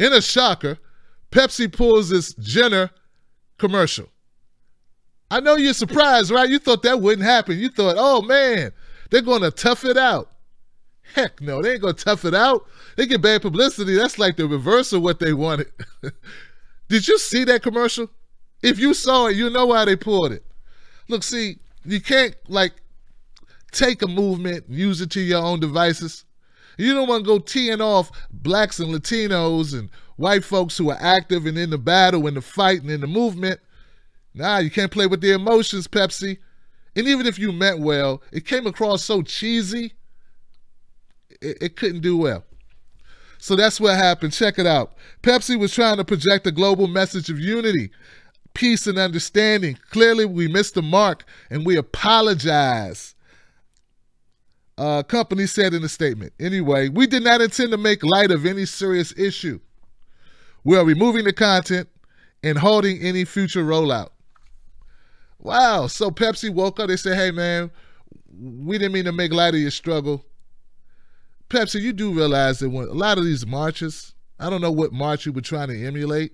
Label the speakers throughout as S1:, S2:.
S1: In a shocker, Pepsi pulls this Jenner commercial. I know you're surprised, right? You thought that wouldn't happen. You thought, oh man, they're going to tough it out. Heck no, they ain't going to tough it out. They get bad publicity. That's like the reverse of what they wanted. Did you see that commercial? If you saw it, you know why they pulled it. Look, see, you can't like take a movement and use it to your own devices. You don't want to go teeing off blacks and Latinos and white folks who are active and in the battle and the fight and in the movement. Nah, you can't play with their emotions, Pepsi. And even if you meant well, it came across so cheesy, it couldn't do well. So that's what happened. Check it out. Pepsi was trying to project a global message of unity, peace, and understanding. Clearly, we missed the mark, and we apologize. Company said in a statement. Anyway, we did not intend to make light of any serious issue. We are removing the content and halting any future rollout. Wow. So Pepsi woke up. They said, hey, man, we didn't mean to make light of your struggle. Pepsi, you do realize that when a lot of these marches, I don't know what march you were trying to emulate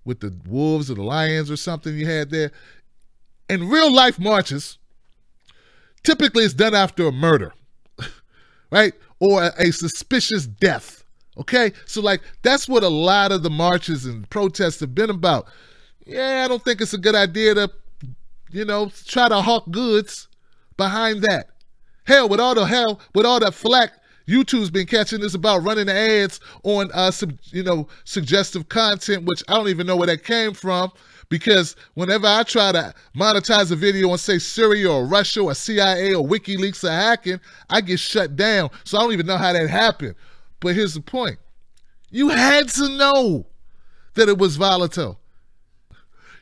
S1: with the wolves or the lions or something you had there. In real life marches, typically it's done after a murder, right? Or a suspicious death, okay? So like that's what a lot of the marches and protests have been about. Yeah, I don't think it's a good idea to, try to hawk goods behind that. Hell, with all that flack YouTube's been catching this about running the ads on, suggestive content, which I don't even know where that came from, because whenever I try to monetize a video on, say, Syria or Russia or CIA or WikiLeaks or hacking, I get shut down. So I don't even know how that happened. But here's the point. You had to know that it was volatile.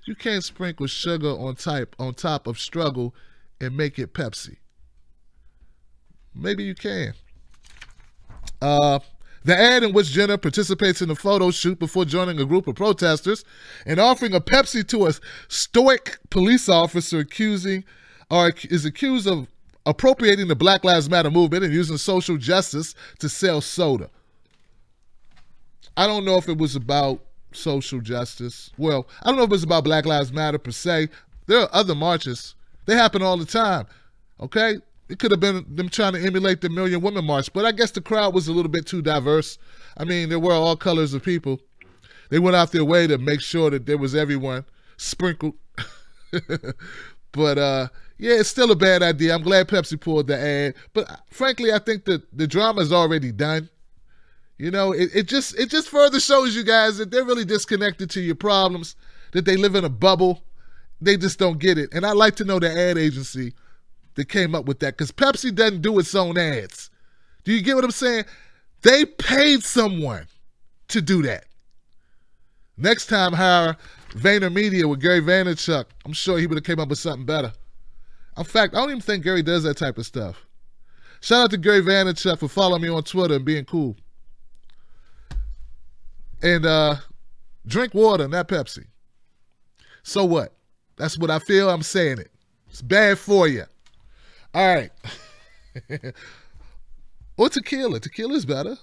S1: You can't sprinkle sugar on top of struggle and make it Pepsi. Maybe you can. The ad in which Jenner participates in a photo shoot before joining a group of protesters and offering a Pepsi to a stoic police officer is accused of appropriating the Black Lives Matter movement and using social justice to sell soda. I don't know if it was about social justice. Well, I don't know if it was about Black Lives Matter per se. There are other marches. They happen all the time, okay? It could have been them trying to emulate the Million Women March, but I guess the crowd was a little bit too diverse. I mean, there were all colors of people. They went out their way to make sure that there was everyone sprinkled. But, yeah, it's still a bad idea. I'm glad Pepsi pulled the ad. But, frankly, I think that the drama is already done. It just further shows you guys that they're really disconnected to your problems, that they live in a bubble. They just don't get it. And I'd like to know the ad agency that came up with that, because Pepsi doesn't do its own ads. Do you get what I'm saying? They paid someone to do that. Next time, hire VaynerMedia with Gary Vaynerchuk. I'm sure he would have came up with something better. In fact, I don't even think Gary does that type of stuff. Shout out to Gary Vaynerchuk for following me on Twitter and being cool. And drink water, not Pepsi. So what? That's what I feel. I'm saying it. It's bad for you. All right. Or tequila. Tequila's better.